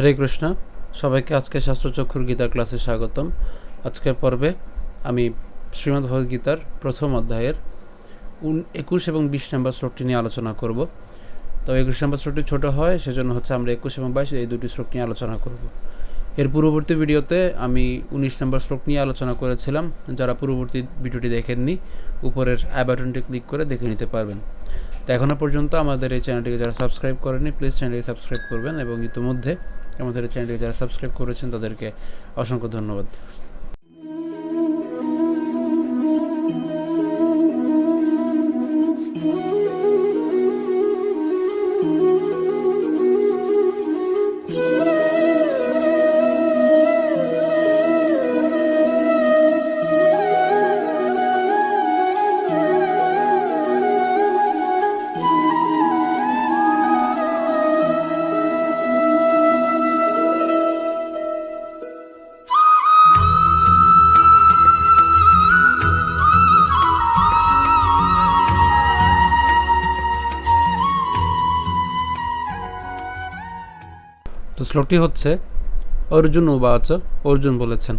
হরে কৃষ্ণ। সবাইকে আজকে শাস্ত্রচক্ষুর গীতা ক্লাসে স্বাগতম। আজকের পর্বে আমি শ্রীমদ্ ভগবদ গীতার প্রথম অধ্যায়ের 21 এবং 20 নম্বর শ্লোকটি নিয়ে আলোচনা করব। তো 21 নম্বর শ্লোকটি ছোট হয়, সেজন্য আমরা 21 এবং 22 এই দুটি শ্লোক নিয়ে আলোচনা করব। এর পূর্ববর্তী ভিডিওতে আমি 19 নম্বর শ্লোক নিয়ে আলোচনা করেছিলাম। যারা পূর্ববর্তী ভিডিওটি দেখেননি, উপরের আই বাটনটি ক্লিক করে দেখে নিতে পারবেন। তো এখনও পর্যন্ত আমাদের এই চ্যানেলটিকে যারা সাবস্ক্রাইব করেনি, প্লিজ চ্যানেলটিকে সাবস্ক্রাইব করবেন, এবং ইতিমধ্যে আমাদের এই চ্যানেলটিকে যারা সাবস্ক্রাইব করেছেন তাদেরকে অসংখ্য ধন্যবাদ। তো শ্লোকটি হচ্ছে অর্জুন উবাচ, অর্জুন বলেছেন,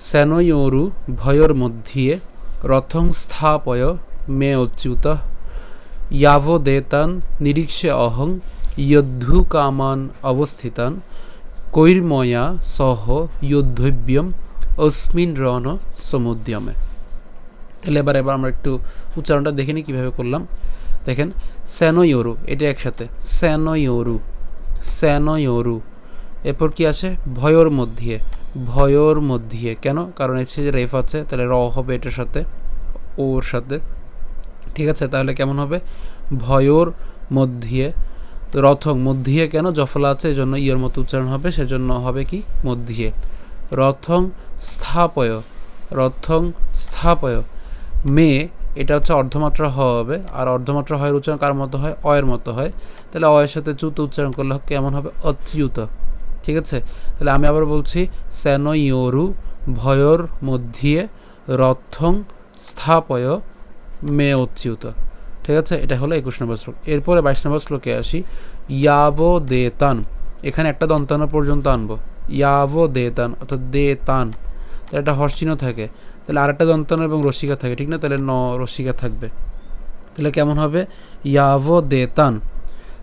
সেনয়োরু ভয়োর মধ্যে রথং স্থাপয় মে অচ্যুত ইয়াবদেতান নিরীক্ষ্যে অহং যোদ্ধু কামান অবস্থিতান কৈর্ময়া সহ যোদ্ধব্যম অস্মিন রণ সমুদ্যমে। তাহলে এবার আমরা একটু উচ্চারণটা দেখে নিই কীভাবে করলাম। দেখেন, সেনয়োরু, এটা একসাথে, সেনয়োরু, সেনয়োরু। এরপর কি আছে? ভয়োর মধ্যে, ভয়োর মধ্যে। কেন? কারণ এসে যে রেফ আছে, তাহলে র হবে এটার সাথে, ওর সাথে। ঠিক আছে, তাহলে কেমন হবে? ভয়োর মধ্যে রথং, মধ্যে কেন? জফলা আছে, এই জন্য ইয়ের মতো উচ্চারণ হবে, সেজন্য হবে কি? মধ্যে। রথং স্থাপয়, রথং স্থাপয়। মে, এটা হচ্ছে অর্ধমাত্রা হ হবে, আর অর্ধমাত্রা হয়ের উচ্চারণ কার মতো হয়? অয়ের মতো হয়। তাহলে অয়ের সাথে চ্যুত উচ্চারণ করলে কেমন হবে? অচ্যুত। ঠিক আছে, তাহলে আমি আবার বলছি, সেনয়োরু ভয়োর মধ্যে রথং স্থাপয় মে অচ্যুত। ঠিক আছে, এটা হলো 21 নম্বর শ্লোক। এরপরে 22 নম্বর শ্লোকে আসি। ইয়াবদেতান, এখানে একটা দন্তান্ন পর্যন্ত আনবো। ইয়াবদেতান অর্থাৎ দেতান, তাহলে একটা হর্ষচিহ্ন থাকে, তাহলে আরেকটা দন্তান্ন এবং রসিকা থাকে, ঠিক না? তাহলে ন রসিকা থাকবে। তাহলে কেমন হবে? ইয়াবদেতান।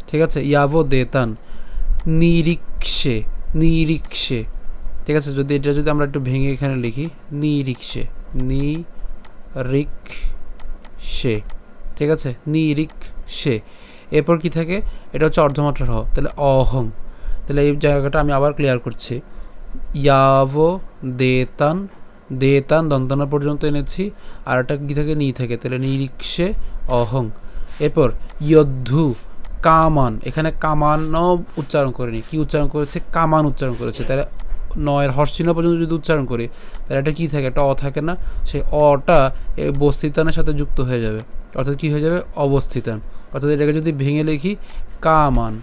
ঠিক আছে, ইয়াবদেতান নিরীক্ষ্যে, নিরীক্ষ্যে। ঠিক আছে, যদি এটা আমরা একটু ভেঙে এখানে লিখি, নিরীক্ষ্যে, নিরীক্ষ্যে। ঠিক আছে, নিরীক্ষ্যে। এরপর কি থাকে? এটা হচ্ছে অর্ধমাত্রা হ, তাহলে অহং। তাহলে এই জায়গাটা আমি আবার ক্লিয়ার করছি। ইয়াবদেতান, দেতান দন্তান্ন পর্যন্ত এনেছি, আর একটা কি থাকে? নি থাকে, তাহলে নিরীক্ষ্যে অহং। এরপর যোদ্ধু কামান, এখানে কামানও উচ্চারণ করেনি, কি উচ্চারণ করেছে? কামান উচ্চারণ করেছে। তাহলে নয়ের হর্ষচিহ্ন পর্যন্ত যদি উচ্চারণ করি, তাহলে এটা কী থাকে? একটা অ থাকে না, সেই অটা এই বস্তিতানের সাথে যুক্ত হয়ে যাবে, অর্থাৎ কী হয়ে যাবে? অবস্থিতান। অর্থাৎ এটাকে যদি ভেঙে লিখি, কামান।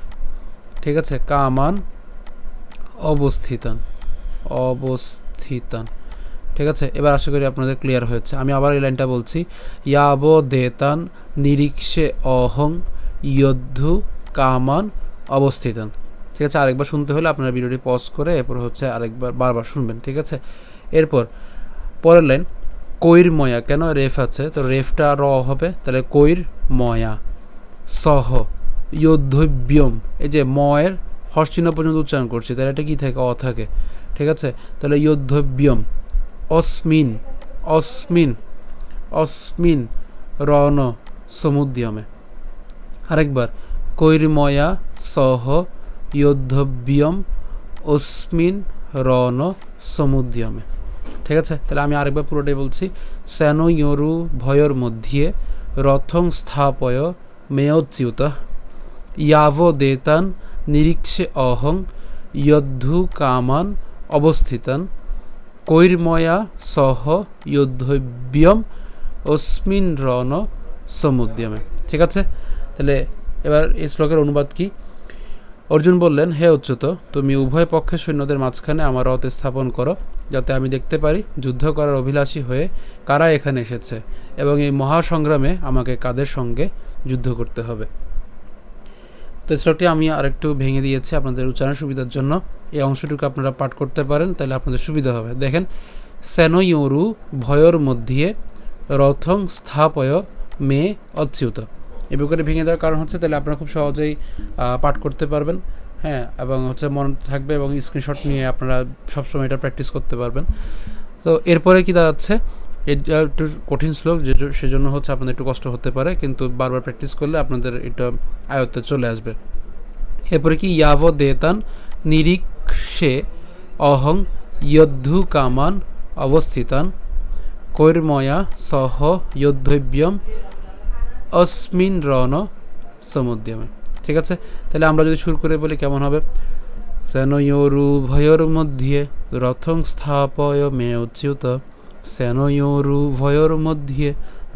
ঠিক আছে, কামান অবস্থিতান, অবস্থিতান। ঠিক আছে, এবার আশা করি আপনাদের ক্লিয়ার হয়েছে। আমি আবার এই লাইনটা বলছি। ইয়াবদেতান নিরীক্ষ্যে অহং যোদ্ধু কামান অবস্থিতান। ঠিক আছে, আরেকবার শুনতে হলে আপনারা ভিডিওটি পজ করে এরপর আরেকবার বারবার শুনবেন। ঠিক আছে, এরপর পরের লাইন, কৈর্ময়া। কেন? রেফ আছে, তো রেফটা র হবে, তাহলে কৈর্ময়া সহ যোদ্ধব্যম। এই যে ময়ের হর্ষচিহ্ন পর্যন্ত উচ্চারণ করছি, তাহলে এটা কী থাকে? অ থাকে। ঠিক আছে, তাহলে যোদ্ধব্যম অস্মিন, অস্মিন, অস্মিন রণ সমুদ্যমে। আরেকবার, কৈর্ময়া সহ যোদ্ধব্যম অস্মিন রণ সমুদ্যমে। ঠিক আছে, তাহলে আমি আরেকবার পুরোটাই বলছি। সেনয়োরু ভয়োর মধ্যে রথং স্থাপয় মেয়চ্যুত ইয়াবদেতান নিরীক্ষ্যে অহং যোদ্ধু কামান অবস্থিতান কৈর্ময়া সহ যোদ্ধব্যম অস্মিন রণ সমুদ্যমে। ঠিক আছে, তাহলে এবার এই শ্লোকের অনুবাদ কি? অর্জুন বললেন, হে অচ্যুত, তুমি উভয় পক্ষের সৈন্যদের মাঝখানে আমার রথ স্থাপন করো, যাতে আমি দেখতে পারি যুদ্ধ করার অভিলাষী হয়ে কারা এখানে এসেছে এবং এই মহাসংগ্রামে আমাকে কাদের সঙ্গে যুদ্ধ করতে হবে। তো শ্লোকটি আমি আরেকটু ভেঙে দিয়েছি আপনাদের উচ্চারণ সুবিধার জন্য। এই অংশটুকু আপনারা পাঠ করতে পারেন, তাহলে আপনাদের সুবিধা হবে। দেখেন, সেনয়োরু ভয়র মধ্যে রথং স্থাপয় মে অচ্যুত। এভাবে করে ভেঙে দেওয়ার কারণ হচ্ছে তাহলে আপনারা খুব সহজেই পাঠ করতে পারবেন, হ্যাঁ, এবং হচ্ছে মনে থাকবে এবং স্ক্রিনশট নিয়ে আপনারা সবসময় এটা প্র্যাকটিস করতে পারবেন। তো এরপরে কি দাঁড়াচ্ছে, এটা একটু কঠিন শ্লোক, সেজন্য হচ্ছে আপনাদের একটু কষ্ট হতে পারে, কিন্তু বারবার প্র্যাকটিস করলে আপনাদের এটা আয়ত্তে চলে আসবে। এরপরে কি ইয়াব দেতান নিরীক্ষে অহং ইয়দ্ধু কামান অবস্থিতান কৈর্ময়া সহ যোদ্ধব্যম অস্মিন রণ সমুদ্যমে। ঠিক আছে, তাহলে আমরা যদি শুরু করে বলি কেমন হবে, সেনয়োরু ভয়র মধ্যে রথং স্থাপয় মে উচ্যুত, সেনয়োরু ভয়র মধ্যে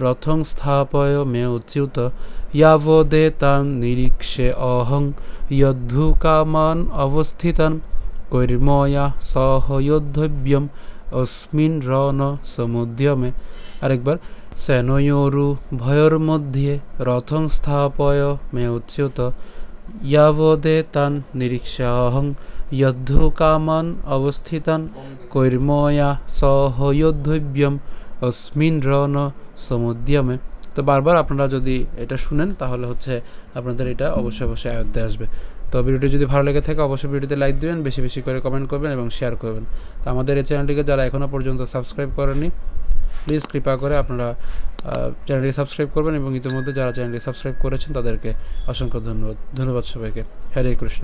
রথং স্থাপয় মে উচ্যুত, ইয়াবদেতান নিরীক্ষে অহং ইয়দ্ধু কামান অবস্থিতান কৈর্ময়া সহ যোদ্ধব্যম অস্মিন রণ সমুদ্যমে। আরেকবার, সেনয়োরু ভয়র মধ্যে রথং স্থাপয় মে উচ্যুত, ইয়াবদেতান নিরীক্ষে অহং যদ্ধু কামান অবস্থিতান কৈর্ময়া সহ যোদ্ধব্যম অস্মিন রণ সমুদ্যমে। তো বারবার আপনারা যদি এটা শুনেন তাহলে হচ্ছে আপনাদের এটা অবশ্যই অবশ্যই আয়ত্তে আসবে। তো ভিডিওটি যদি ভালো লেগে থাকে অবশ্যই ভিডিওতে লাইক দেবেন, বেশি বেশি করে কমেন্ট করবেন এবং শেয়ার করবেন। তো আমাদের এই চ্যানেলটিকে যারা এখনও পর্যন্ত সাবস্ক্রাইব করেননি, প্লিজ কৃপা করে আপনারা চ্যানেলটি সাবস্ক্রাইব করবেন, এবং ইতিমধ্যে যারা চ্যানেলটি সাবস্ক্রাইব করেছেন তাদেরকে অসংখ্য ধন্যবাদ সবাইকে। হরে কৃষ্ণ।